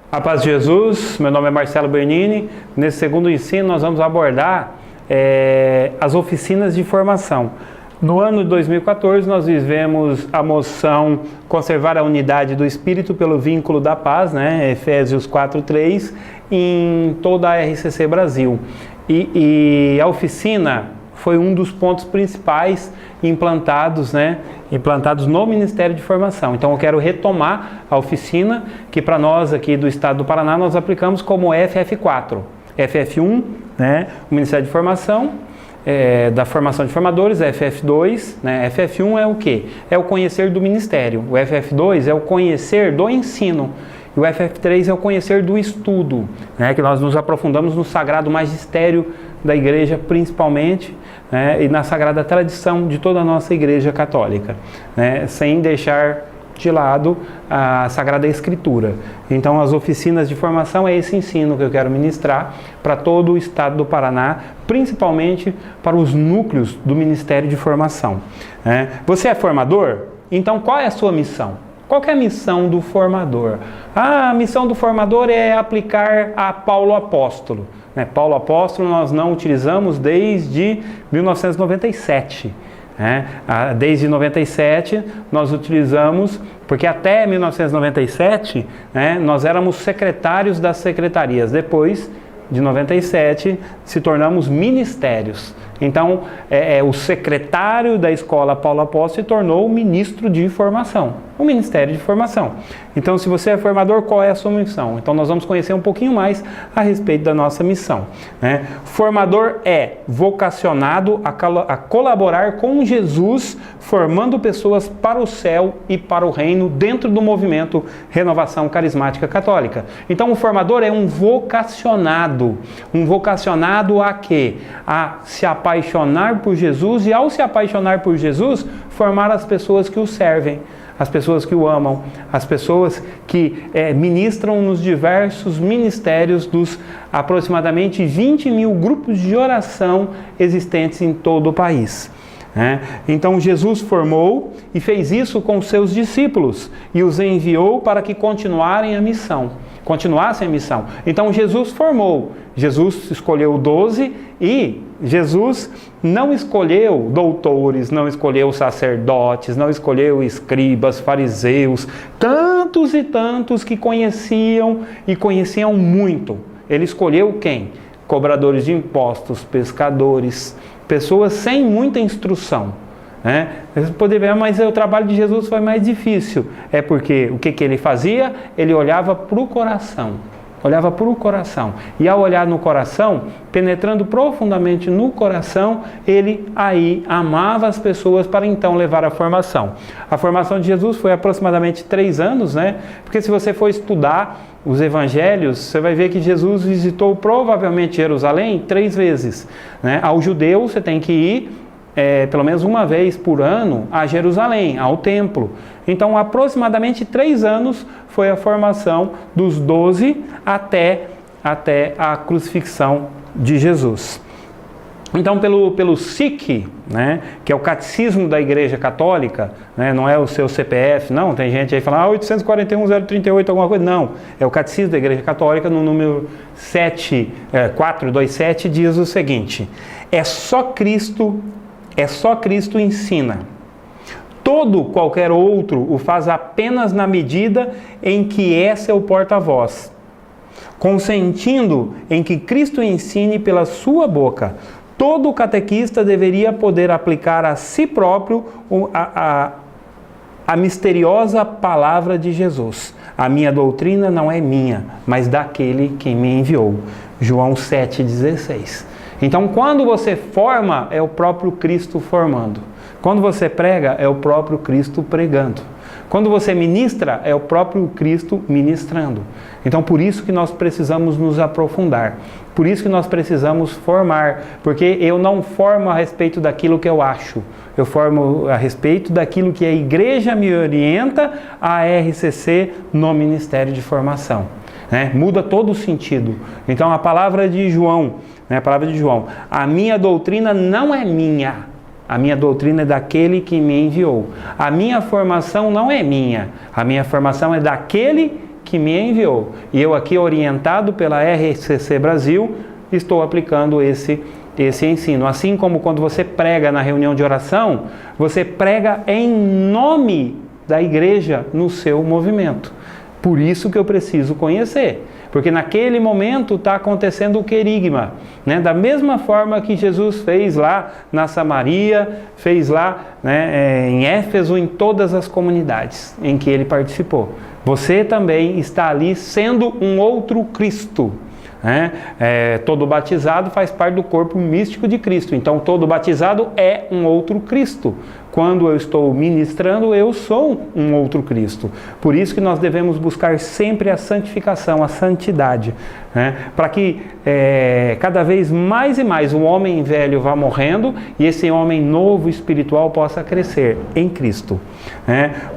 A paz de Jesus, meu nome é Marcelo Bernini. Nesse segundo ensino nós vamos abordar as oficinas de formação. No ano de 2014 nós vivemos a moção Conservar a Unidade do Espírito pelo Vínculo da Paz, Efésios 4:3, em toda a RCC Brasil. E a oficina foi um dos pontos principais implantados no Ministério de Formação. Então eu quero retomar a oficina, que para nós aqui do Estado do Paraná nós aplicamos como FF4. FF1, o Ministério de Formação, da Formação de Formadores, FF2, FF1 é o quê? É o conhecer do Ministério. O FF2 é o conhecer do ensino. E o FF3 é o conhecer do estudo, que nós nos aprofundamos no Sagrado Magistério da Igreja, principalmente, e na Sagrada Tradição de toda a nossa Igreja Católica, sem deixar de lado a Sagrada Escritura. Então, as oficinas de formação é esse ensino que eu quero ministrar para todo o Estado do Paraná, principalmente para os núcleos do Ministério de Formação. Você é formador? Então, qual é a sua missão? Qual que é a missão do formador? A missão do formador é aplicar a Paulo Apóstolo. Paulo Apóstolo nós não utilizamos desde 1997. Desde 97 nós utilizamos, porque até 1997 nós éramos secretários das secretarias. Depois de 97 se tornamos ministérios. Então o secretário da escola Paulo Apóstolo se tornou o ministro de formação, o Ministério de Formação. Então, se você é formador, qual é a sua missão? Então nós vamos conhecer um pouquinho mais a respeito da nossa missão. Formador é vocacionado a colaborar com Jesus, formando pessoas para o céu e para o reino dentro do movimento Renovação Carismática Católica. Então o formador é um vocacionado a quê? A se apaixonar por Jesus e, ao se apaixonar por Jesus, formar as pessoas que o servem, as pessoas que o amam, as pessoas que ministram nos diversos ministérios dos aproximadamente 20 mil grupos de oração existentes em todo o país. Então Jesus formou e fez isso com seus discípulos e os enviou para que continuassem a missão. Então Jesus formou, Jesus escolheu 12 e Jesus não escolheu doutores, não escolheu sacerdotes, não escolheu escribas, fariseus, tantos e tantos que conheciam e conheciam muito. Ele escolheu quem? Cobradores de impostos, pescadores, pessoas sem muita instrução. Você pode ver, mas o trabalho de Jesus foi mais difícil. É porque o que ele fazia? Ele olhava para o coração. E ao olhar no coração, penetrando profundamente no coração, ele aí amava as pessoas para então levar a formação. A formação de Jesus foi aproximadamente 3 anos, Porque se você for estudar os evangelhos, você vai ver que Jesus visitou provavelmente Jerusalém 3 vezes. Ao judeu você tem que ir pelo menos uma vez por ano a Jerusalém, ao templo. Então, aproximadamente 3 anos foi a formação dos 12 até a crucifixão de Jesus. Então, pelo SIC, que é o Catecismo da Igreja Católica, não é o seu CPF, não, tem gente aí falando 841.038 alguma coisa, não, é o Catecismo da Igreja Católica, no número 427, diz o seguinte: é só Cristo ensina. Qualquer outro o faz apenas na medida em que é seu porta-voz, consentindo em que Cristo ensine pela sua boca. Todo catequista deveria poder aplicar a si próprio a misteriosa palavra de Jesus. A minha doutrina não é minha, mas daquele que me enviou. João 7,16. Então, quando você forma, é o próprio Cristo formando. Quando você prega, é o próprio Cristo pregando. Quando você ministra, é o próprio Cristo ministrando. Então, por isso que nós precisamos nos aprofundar. Por isso que nós precisamos formar. Porque eu não formo a respeito daquilo que eu acho. Eu formo a respeito daquilo que a igreja me orienta a RCC no Ministério de Formação. Muda todo o sentido. Então, a palavra de João, a minha doutrina não é minha. A minha doutrina é daquele que me enviou. A minha formação não é minha. A minha formação é daquele que me enviou. E eu aqui, orientado pela RCC Brasil, estou aplicando esse ensino. Assim como quando você prega na reunião de oração, você prega em nome da igreja no seu movimento. Por isso que eu preciso conhecer. Porque naquele momento está acontecendo o querigma, né? Da mesma forma que Jesus fez lá na Samaria, fez lá, né, em Éfeso, em todas as comunidades em que ele participou. Você também está ali sendo um outro Cristo. Todo batizado faz parte do corpo místico de Cristo. Então todo batizado é um outro Cristo. Quando eu estou ministrando, eu sou um outro Cristo. Por isso que nós devemos buscar sempre a santificação, a santidade, para que cada vez mais e mais o homem velho vá morrendo e esse homem novo espiritual possa crescer em Cristo.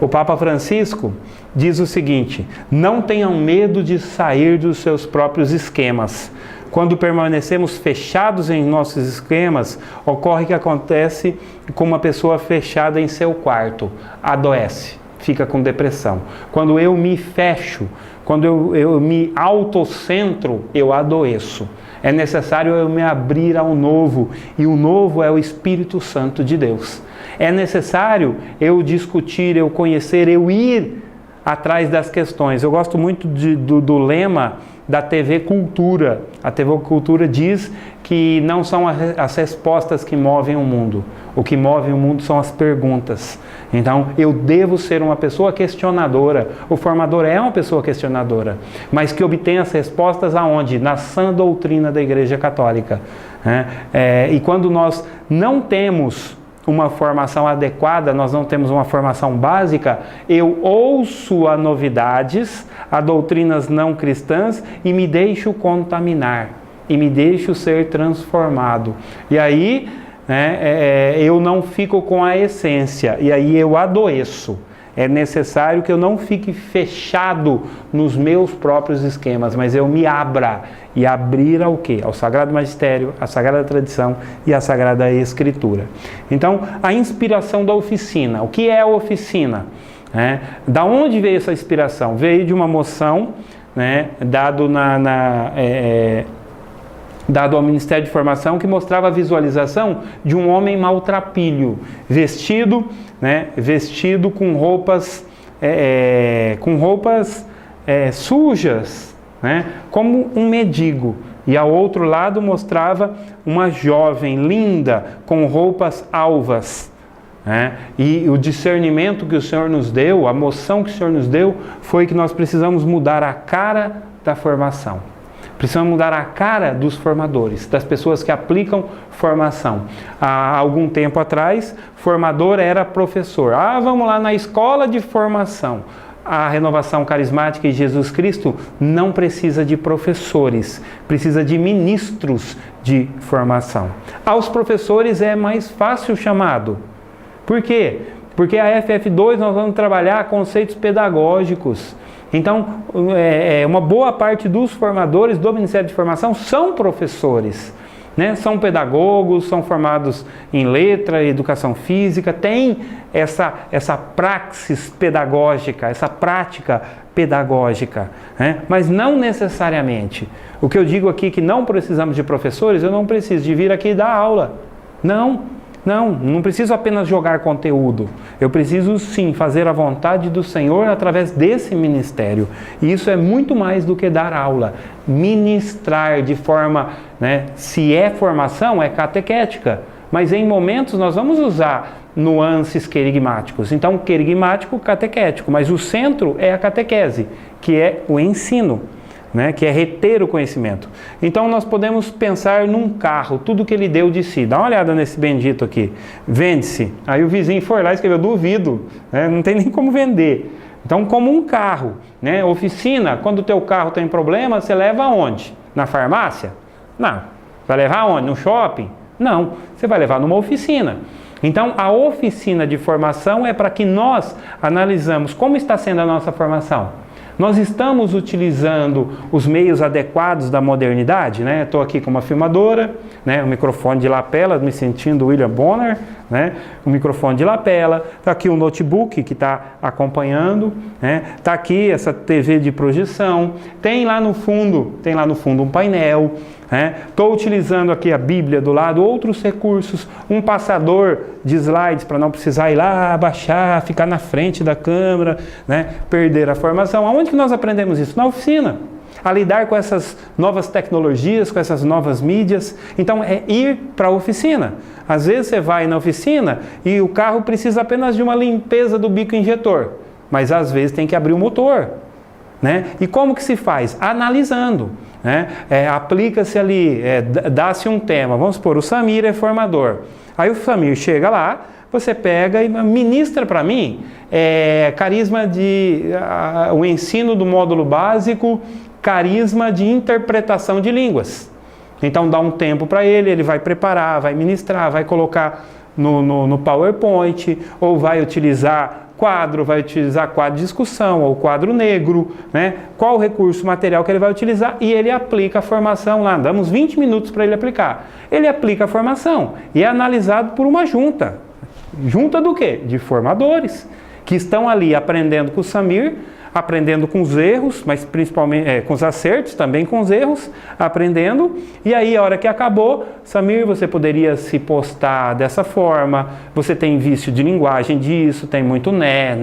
O Papa Francisco diz o seguinte: não tenham medo de sair dos seus próprios esquemas. Quando permanecemos fechados em nossos esquemas, ocorre que acontece com uma pessoa fechada em seu quarto, adoece, fica com depressão. Quando eu me fecho, quando eu me autocentro, eu adoeço. É necessário eu me abrir ao novo, e o novo é o Espírito Santo de Deus. É necessário eu discutir, eu conhecer, eu ir atrás das questões. Eu gosto muito do lema da TV Cultura. A TV Cultura diz que não são as respostas que movem o mundo. O que move o mundo são as perguntas. Então, eu devo ser uma pessoa questionadora. O formador é uma pessoa questionadora, mas que obtém as respostas aonde? Na sã doutrina da Igreja Católica. E quando nós não temos uma formação adequada, nós não temos uma formação básica, eu ouço a novidades, a doutrinas não cristãs e me deixo contaminar, e me deixo ser transformado. E aí eu não fico com a essência, e aí eu adoeço. É necessário que eu não fique fechado nos meus próprios esquemas, mas eu me abra. E abrir ao quê? Ao Sagrado Magistério, à Sagrada Tradição e à Sagrada Escritura. Então, a inspiração da oficina. O que é a oficina? Da onde veio essa inspiração? Veio de uma moção, dado ao Ministério de Formação, que mostrava a visualização de um homem maltrapilho, vestido com roupas sujas, como um mendigo. E ao outro lado mostrava uma jovem linda com roupas alvas. E o discernimento que o Senhor nos deu, a moção que o Senhor nos deu, foi que nós precisamos mudar a cara da formação. Precisamos mudar a cara dos formadores, das pessoas que aplicam formação. Há algum tempo atrás, formador era professor. Vamos lá na escola de formação. A renovação carismática e Jesus Cristo não precisa de professores, precisa de ministros de formação. Aos professores é mais fácil o chamado. Por quê? Porque a FF2 nós vamos trabalhar conceitos pedagógicos. Então, uma boa parte dos formadores do Ministério de Formação são professores, são pedagogos, são formados em letra, educação física, tem essa praxis pedagógica, essa prática pedagógica, mas não necessariamente. O que eu digo aqui que não precisamos de professores, eu não preciso de vir aqui e dar aula. Não preciso apenas jogar conteúdo. Eu preciso sim fazer a vontade do Senhor através desse ministério. E isso é muito mais do que dar aula. Ministrar de forma, se é formação, é catequética. Mas em momentos nós vamos usar nuances querigmáticos. Então, querigmático, catequético. Mas o centro é a catequese, que é o ensino. Que é reter o conhecimento. Então nós podemos pensar num carro, tudo que ele deu de si. Dá uma olhada nesse bendito aqui. Vende-se. Aí o vizinho foi lá e escreveu: duvido. Não tem nem como vender. Então, como um carro. Oficina, quando o teu carro tem problema, você leva aonde? Na farmácia? Não. Vai levar aonde? No shopping? Não. Você vai levar numa oficina. Então, a oficina de formação é para que nós analisamos como está sendo a nossa formação. Nós estamos utilizando os meios adequados da modernidade, né? Estou aqui com uma filmadora, né? Um microfone de lapela, me sentindo William Bonner, né? Um microfone de lapela, está aqui um notebook que está acompanhando, né? Está aqui essa TV de projeção, tem lá no fundo um painel, né? Estou utilizando aqui a Bíblia do lado, outros recursos, um passador de slides para não precisar ir lá, abaixar, ficar na frente da câmera, né? Perder a formação. Aonde que nós aprendemos isso? Na oficina. A lidar com essas novas tecnologias, com essas novas mídias. Então é ir para a oficina. Às vezes você vai na oficina e o carro precisa apenas de uma limpeza do bico injetor, mas às vezes tem que abrir o motor, né? E como que se faz? Analisando, né? Aplica-se ali, dá-se um tema. Vamos supor, o Samir é formador. Aí o Samir chega lá, você pega e ministra para mim carisma o ensino do módulo básico, carisma de interpretação de línguas. Então dá um tempo para ele vai preparar, vai ministrar, vai colocar no PowerPoint, ou vai utilizar quadro de discussão, ou quadro negro, né? Qual o recurso material que ele vai utilizar, e ele aplica a formação lá, damos 20 minutos para ele aplicar. Ele aplica a formação e é analisado por uma junta. Junta do quê? De formadores, que estão ali aprendendo com o Samir, aprendendo com os erros, mas principalmente com os acertos, também com os erros, aprendendo. E aí, a hora que acabou, Samir, você poderia se postar dessa forma, você tem vício de linguagem disso, tem muito né,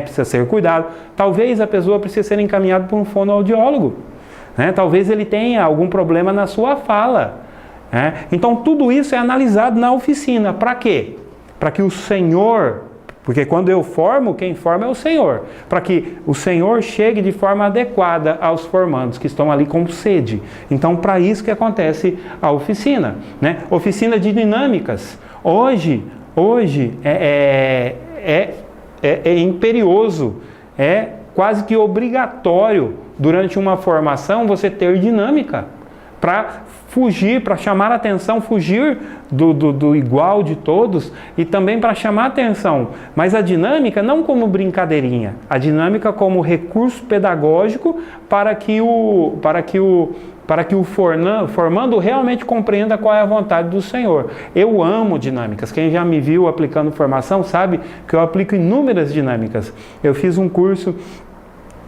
precisa ser cuidado. Talvez a pessoa precise ser encaminhada por um fonoaudiólogo, né? Talvez ele tenha algum problema na sua fala, né? Então, tudo isso é analisado na oficina. Para quê? Para que o Senhor... Porque quando eu formo, quem forma é o Senhor. Para que o Senhor chegue de forma adequada aos formandos que estão ali com sede. Então, para isso que acontece a oficina, né? Oficina de dinâmicas. Hoje é imperioso, é quase que obrigatório durante uma formação você ter dinâmica. Para fugir, para chamar a atenção, fugir do igual de todos e também para chamar a atenção. Mas a dinâmica não como brincadeirinha, a dinâmica como recurso pedagógico para que o formando realmente compreenda qual é a vontade do Senhor. Eu amo dinâmicas. Quem já me viu aplicando formação sabe que eu aplico inúmeras dinâmicas. Eu fiz um curso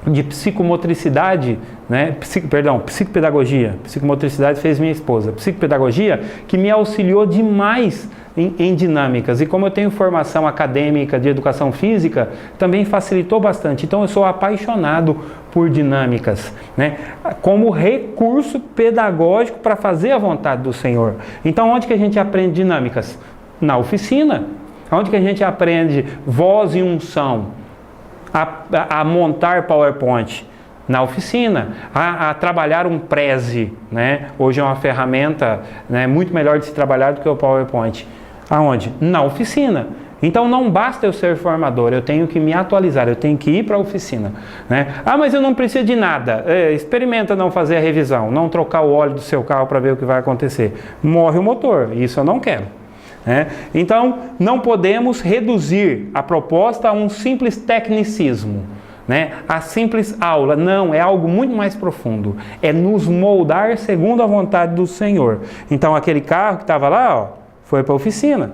de psicomotricidade, né? Psicopedagogia. Psicomotricidade fez minha esposa. Psicopedagogia, que me auxiliou demais em dinâmicas. E como eu tenho formação acadêmica de educação física, também facilitou bastante. Então eu sou apaixonado por dinâmicas, né? Como recurso pedagógico para fazer a vontade do Senhor. Então onde que a gente aprende dinâmicas? Na oficina. Onde que a gente aprende voz e unção? A montar PowerPoint? Na oficina. A trabalhar um Prezi, né? Hoje é uma ferramenta, né, muito melhor de se trabalhar do que o PowerPoint. Aonde? Na oficina. Então não basta eu ser formador, eu tenho que me atualizar, eu tenho que ir para a oficina, né? Ah, mas eu não preciso de nada. Experimenta não fazer a revisão, não trocar o óleo do seu carro para ver o que vai acontecer. Morre o motor, isso eu não quero. Então, não podemos reduzir a proposta a um simples tecnicismo, né? A simples aula. Não, é algo muito mais profundo. É nos moldar segundo a vontade do Senhor. Então, aquele carro que estava lá, foi para a oficina.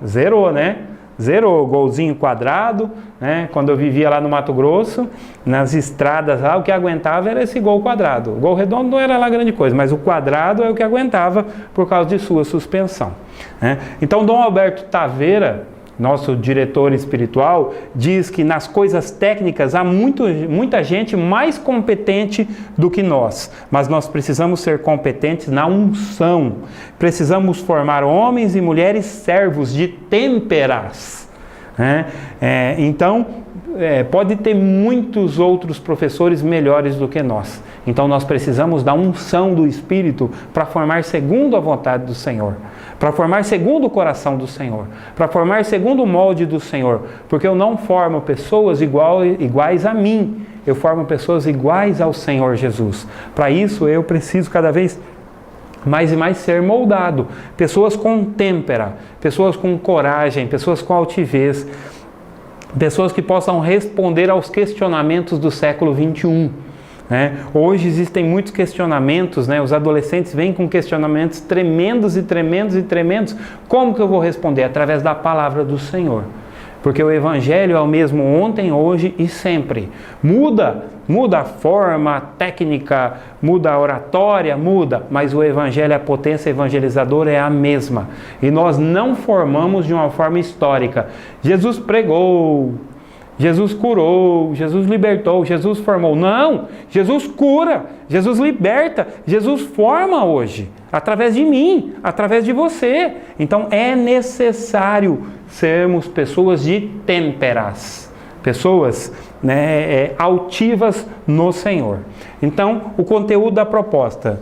Zerou, né? Zerou, golzinho quadrado, né? Quando eu vivia lá no Mato Grosso, nas estradas lá, o que aguentava era esse gol quadrado. O gol redondo não era lá grande coisa, mas o quadrado é o que aguentava por causa de sua suspensão, né? Então, Dom Alberto Taveira, nosso diretor espiritual, diz que nas coisas técnicas há muita gente mais competente do que nós, mas nós precisamos ser competentes na unção. Precisamos formar homens e mulheres servos de têmperas, né? Então, pode ter muitos outros professores melhores do que nós. Então, nós precisamos da unção do Espírito para formar segundo a vontade do Senhor, para formar segundo o coração do Senhor, para formar segundo o molde do Senhor, porque eu não formo pessoas iguais a mim, eu formo pessoas iguais ao Senhor Jesus. Para isso, eu preciso cada vez mais e mais ser moldado. Pessoas com têmpera, pessoas com coragem, pessoas com altivez. pessoas que possam responder aos questionamentos do século XXI. Hoje existem muitos questionamentos, os adolescentes vêm com questionamentos tremendos e tremendos e tremendos. Como que eu vou responder? Através da palavra do Senhor. Porque o Evangelho é o mesmo ontem, hoje e sempre. Muda a forma, a técnica, muda a oratória, muda, mas o Evangelho, a potência evangelizadora é a mesma. E nós não formamos de uma forma histórica. Jesus pregou, Jesus curou, Jesus libertou, Jesus formou. Não! Jesus cura, Jesus liberta, Jesus forma hoje, através de mim, através de você. Então é necessário sermos pessoas de têmperas, pessoas altivas no Senhor. Então, o conteúdo da proposta,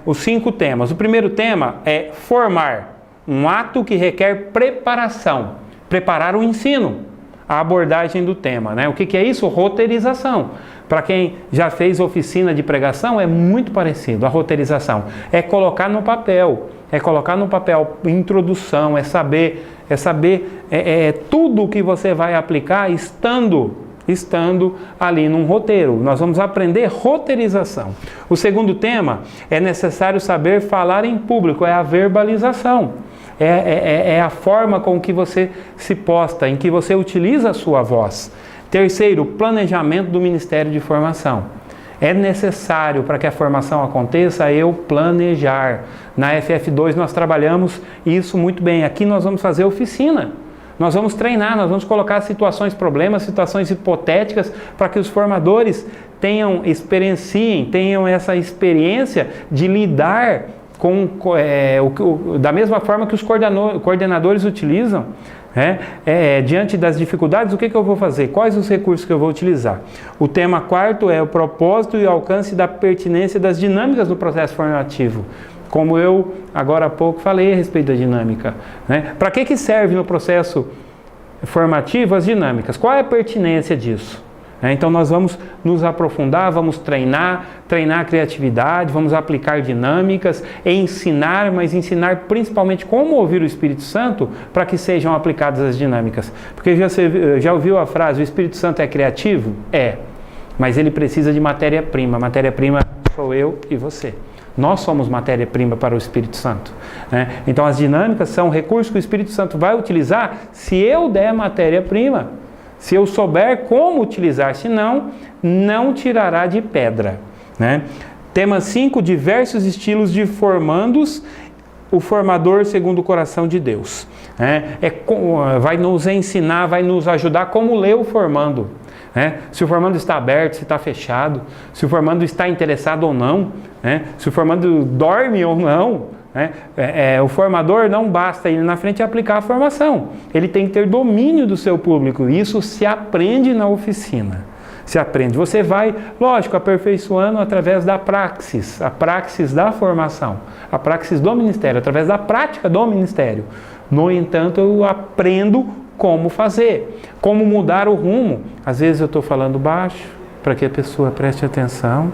os 5 temas. O primeiro tema é formar, um ato que requer preparação, preparar o ensino. A abordagem do tema, O que é isso? Roteirização. Para quem já fez oficina de pregação, é muito parecido a roteirização. É colocar no papel, introdução, é saber tudo o que você vai aplicar estando ali num roteiro. Nós vamos aprender roteirização. O segundo tema é necessário saber falar em público, é a verbalização. É a forma com que você se posta, em que você utiliza a sua voz. Terceiro, planejamento do Ministério de Formação. É necessário para que a formação aconteça eu planejar. Na FF2 nós trabalhamos isso muito bem. Aqui nós vamos fazer oficina. Nós vamos treinar, nós vamos colocar situações, problemas, situações hipotéticas para que os formadores tenham essa experiência de lidar da mesma forma que os coordenadores utilizam, diante das dificuldades, o que eu vou fazer? Quais os recursos que eu vou utilizar? O tema 4 é o propósito e o alcance da pertinência das dinâmicas do processo formativo. Como eu, agora há pouco, falei a respeito da dinâmica. Para que serve no processo formativo as dinâmicas? Qual é a pertinência disso? Então nós vamos nos aprofundar, vamos treinar a criatividade, vamos aplicar dinâmicas, ensinar, mas ensinar principalmente como ouvir o Espírito Santo para que sejam aplicadas as dinâmicas. Porque já ouviu a frase, o Espírito Santo é criativo? É, mas ele precisa de matéria-prima. Matéria-prima sou eu e você. Nós somos matéria-prima para o Espírito Santo. Então as dinâmicas são recursos que o Espírito Santo vai utilizar se eu der matéria-prima. Se eu souber como utilizar, senão, não tirará de pedra. Tema 5, diversos estilos de formandos, o formador segundo o coração de Deus. Vai nos ensinar, vai nos ajudar como ler o formando. Se o formando está aberto, se está fechado, se o formando está interessado ou não, se o formando dorme ou não. O formador não basta ir na frente e aplicar a formação. Ele tem que ter domínio do seu público. Isso se aprende na oficina. Você vai, lógico, aperfeiçoando através da praxis, a praxis da formação, a praxis do ministério, através da prática do ministério. No entanto, eu aprendo como fazer, como mudar o rumo. Às vezes eu estou falando baixo, para que a pessoa preste atenção,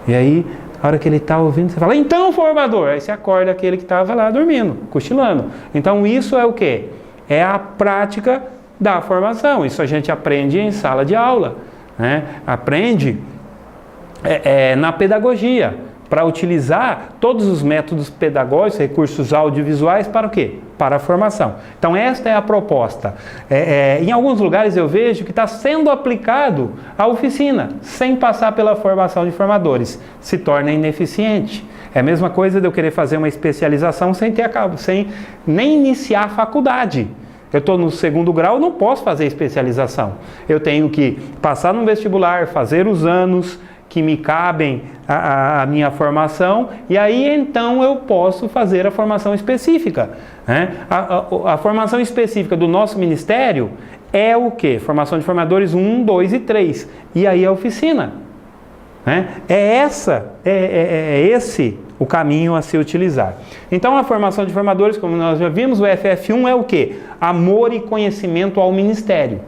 e aí, a hora que ele está ouvindo, você fala, então, formador, aí você acorda aquele que estava lá dormindo, cochilando. Então isso é o quê? É a prática da formação. Isso a gente aprende em sala de aula, aprende na pedagogia, para utilizar todos os métodos pedagógicos, recursos audiovisuais, para o quê? Para a formação. Então esta é a proposta. Em alguns lugares eu vejo que está sendo aplicado a oficina, sem passar pela formação de formadores. Se torna ineficiente. É a mesma coisa de eu querer fazer uma especialização sem nem iniciar a faculdade. Eu estou no 2º grau, não posso fazer especialização. Eu tenho que passar no vestibular, fazer os anos que me cabem a minha formação, e aí então eu posso fazer a formação específica. A formação específica do nosso ministério é o quê? Formação de formadores 1, 2 e 3. E aí a oficina. É esse o caminho a se utilizar. Então a formação de formadores, como nós já vimos, o FF1 é o quê? Amor e conhecimento ao ministério.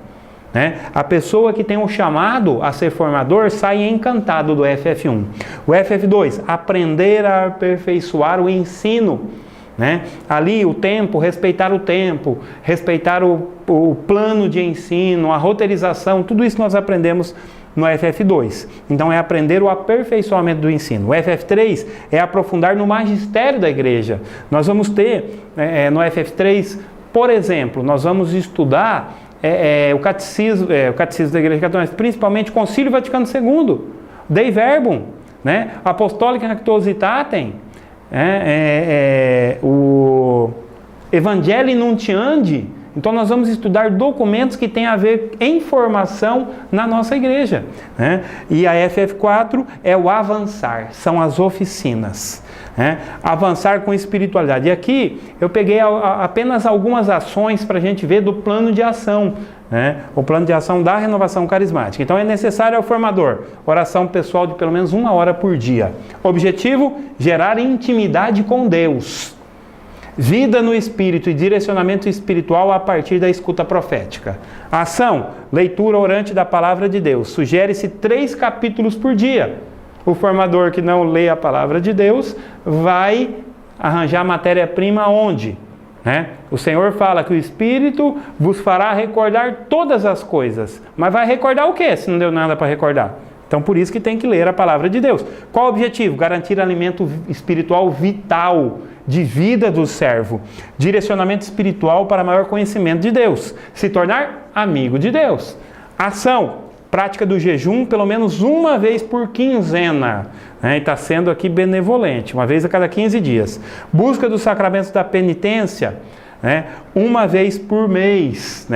A pessoa que tem o chamado a ser formador sai encantado do FF1. O FF2, aprender a aperfeiçoar o ensino. né? Ali o tempo, respeitar o plano de ensino, a roteirização, tudo isso nós aprendemos no FF2. Então é aprender o aperfeiçoamento do ensino. O FF3 é aprofundar no magistério da igreja. Nós vamos ter no FF3, por exemplo, nós vamos estudar o catecismo da Igreja Católica, principalmente o Concílio Vaticano II, Dei Verbum, né? Apostolica Rectuositatem, o Evangelii Nuntiandi. Então nós vamos estudar documentos que têm a ver em formação na nossa igreja, né? E a FF4 é o avançar, são as oficinas, né? Avançar com espiritualidade. E aqui eu peguei apenas algumas ações para a gente ver do plano de ação, né? O plano de ação da renovação carismática. Então é necessário ao formador oração pessoal de pelo menos 1 hora por dia. Objetivo: gerar intimidade com Deus. Vida no Espírito e direcionamento espiritual a partir da escuta profética. Ação: leitura orante da Palavra de Deus. Sugere-se 3 capítulos por dia. O formador que não lê a Palavra de Deus vai arranjar matéria-prima onde? O Senhor fala que o Espírito vos fará recordar todas as coisas. Mas vai recordar o quê, se não deu nada para recordar? Então, por isso que tem que ler a Palavra de Deus. Qual o objetivo? Garantir alimento espiritual vital, de vida do servo. Direcionamento espiritual para maior conhecimento de Deus. Se tornar amigo de Deus. Ação: prática do jejum pelo menos 1 vez por quinzena. E está sendo aqui benevolente, 1 vez a cada 15 dias. Busca dos sacramentos da penitência, 1 vez por mês,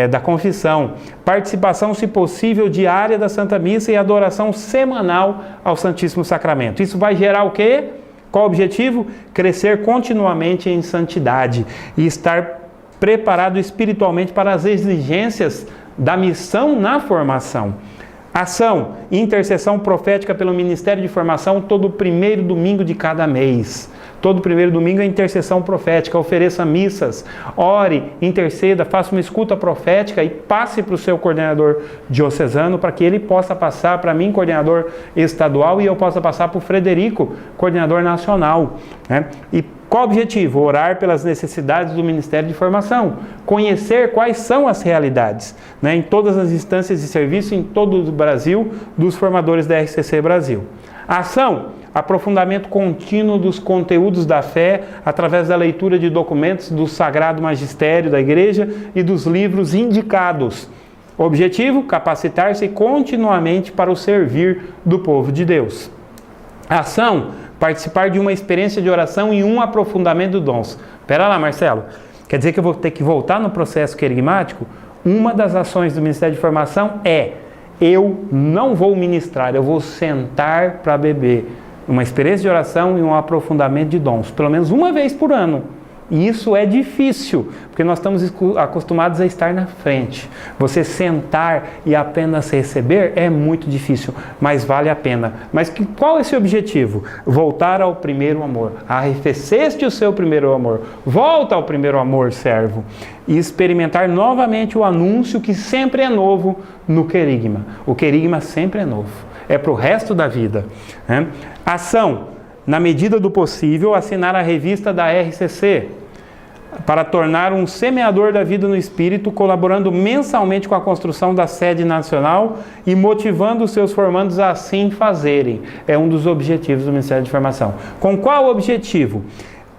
da confissão. Participação, se possível, diária da Santa Missa e adoração semanal ao Santíssimo Sacramento. Isso vai gerar o quê? Qual o objetivo? Crescer continuamente em santidade e estar preparado espiritualmente para as exigências da missão na formação. Ação: intercessão profética pelo Ministério de Formação todo 1º domingo de cada mês. Todo 1º domingo é intercessão profética. Ofereça missas, ore, interceda, faça uma escuta profética e passe para o seu coordenador diocesano para que ele possa passar para mim, coordenador estadual, e eu possa passar para o Frederico, coordenador nacional. E qual o objetivo? Orar pelas necessidades do Ministério de Formação. Conhecer quais são as realidades, em todas as instâncias de serviço em todo o Brasil, dos formadores da RCC Brasil. Ação: aprofundamento contínuo dos conteúdos da fé através da leitura de documentos do Sagrado Magistério da Igreja e dos livros indicados. Objetivo: capacitar-se continuamente para o servir do povo de Deus. Ação: participar de uma experiência de oração e um aprofundamento dos dons. Espera lá, Marcelo. Quer dizer que eu vou ter que voltar no processo querigmático? Uma das ações do Ministério de Formação eu não vou ministrar, eu vou sentar para beber. Uma experiência de oração e um aprofundamento de dons, pelo menos 1 vez por ano. E isso é difícil, porque nós estamos acostumados a estar na frente. Você sentar e apenas receber é muito difícil, mas vale a pena. Mas qual é esse objetivo? Voltar ao primeiro amor. Arrefeceste o seu primeiro amor. Volta ao primeiro amor, servo. E experimentar novamente o anúncio que sempre é novo no querigma. O querigma sempre é novo. É para o resto da vida. Ação: na medida do possível, assinar a revista da RCC, para tornar um semeador da vida no Espírito, colaborando mensalmente com a construção da sede nacional e motivando os seus formandos a assim fazerem. É um dos objetivos do Ministério de Formação. Com qual objetivo?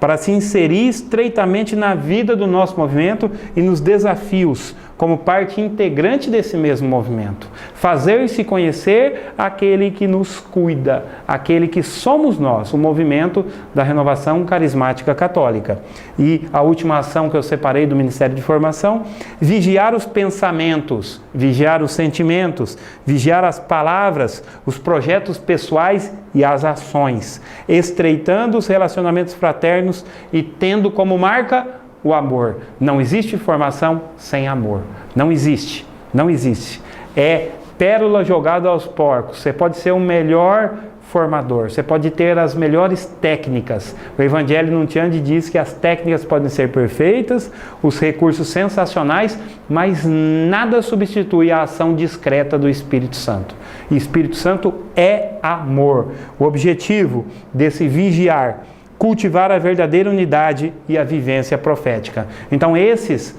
Para se inserir estreitamente na vida do nosso movimento e nos desafios, como parte integrante desse mesmo movimento. Fazer-se conhecer aquele que nos cuida, aquele que somos nós, o movimento da renovação carismática católica. E a última ação que eu separei do Ministério de Formação: vigiar os pensamentos, vigiar os sentimentos, vigiar as palavras, os projetos pessoais e as ações, estreitando os relacionamentos fraternos e tendo como marca o amor. Não existe formação sem amor. Não existe. Não existe. É pérola jogada aos porcos. Você pode ser o melhor formador. Você pode ter as melhores técnicas. O Evangelii Nuntiandi diz que as técnicas podem ser perfeitas, os recursos sensacionais, mas nada substitui a ação discreta do Espírito Santo. E Espírito Santo é amor. O objetivo desse vigiar cultivar a verdadeira unidade e a vivência profética. Então esses,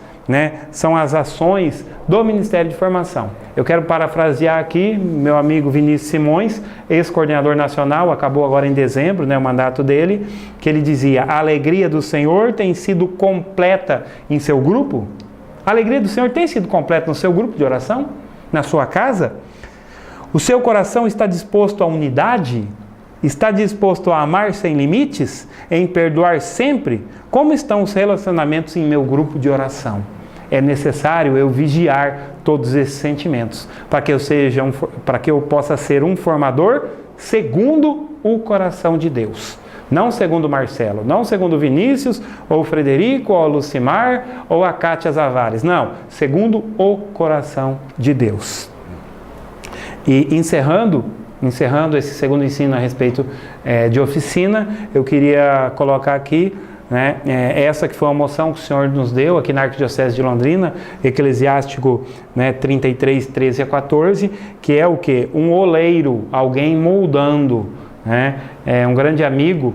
são as ações do Ministério de Formação. Eu quero parafrasear aqui meu amigo Vinícius Simões, ex-coordenador nacional, acabou agora em dezembro, o mandato dele, que ele dizia: a alegria do Senhor tem sido completa em seu grupo? A alegria do Senhor tem sido completa no seu grupo de oração? Na sua casa? O seu coração está disposto à unidade? Está disposto a amar sem limites? Em perdoar sempre? Como estão os relacionamentos em meu grupo de oração? É necessário eu vigiar todos esses sentimentos, para que eu possa ser um formador segundo o coração de Deus. Não segundo Marcelo, não segundo Vinícius, ou Frederico, ou Lucimar, ou a Kátia Zavares. Não, segundo o coração de Deus. E encerrando esse segundo ensino a respeito de oficina, eu queria colocar aqui, essa que foi uma moção que o Senhor nos deu aqui na Arquidiocese de Londrina, Eclesiástico 33, 13 a 14, que é o quê? Um oleiro, alguém moldando. Um grande amigo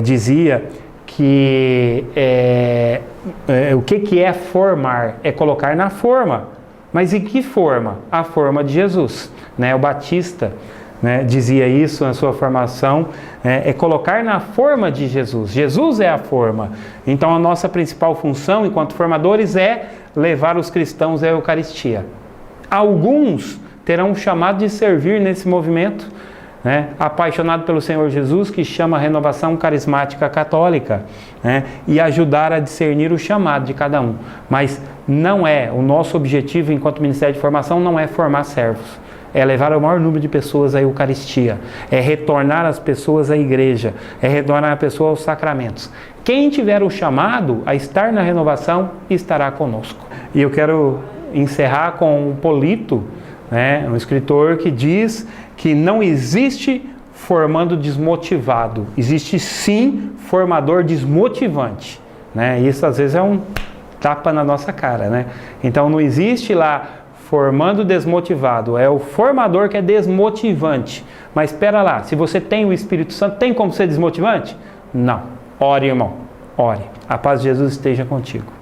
dizia que o que é formar? É colocar na forma. Mas em que forma? A forma de Jesus. O Batista dizia isso na sua formação, é colocar na forma de Jesus. Jesus é a forma. Então a nossa principal função enquanto formadores é levar os cristãos à Eucaristia. Alguns terão o chamado de servir nesse movimento, apaixonado pelo Senhor Jesus, que chama a renovação carismática católica, e ajudar a discernir o chamado de cada um. Mas não é, o nosso objetivo enquanto Ministério de Formação não é formar servos, é levar o maior número de pessoas à Eucaristia, é retornar as pessoas à igreja, é retornar a pessoa aos sacramentos. Quem tiver o chamado a estar na renovação, estará conosco. E eu quero encerrar com um Polito, um escritor que diz que não existe formando desmotivado, existe sim formador desmotivante. Isso às vezes é um tapa na nossa cara. Então não existe lá formando desmotivado, é o formador que é desmotivante. Mas espera lá, se você tem o Espírito Santo, tem como ser desmotivante? Não. Ore, irmão, ore. A paz de Jesus esteja contigo.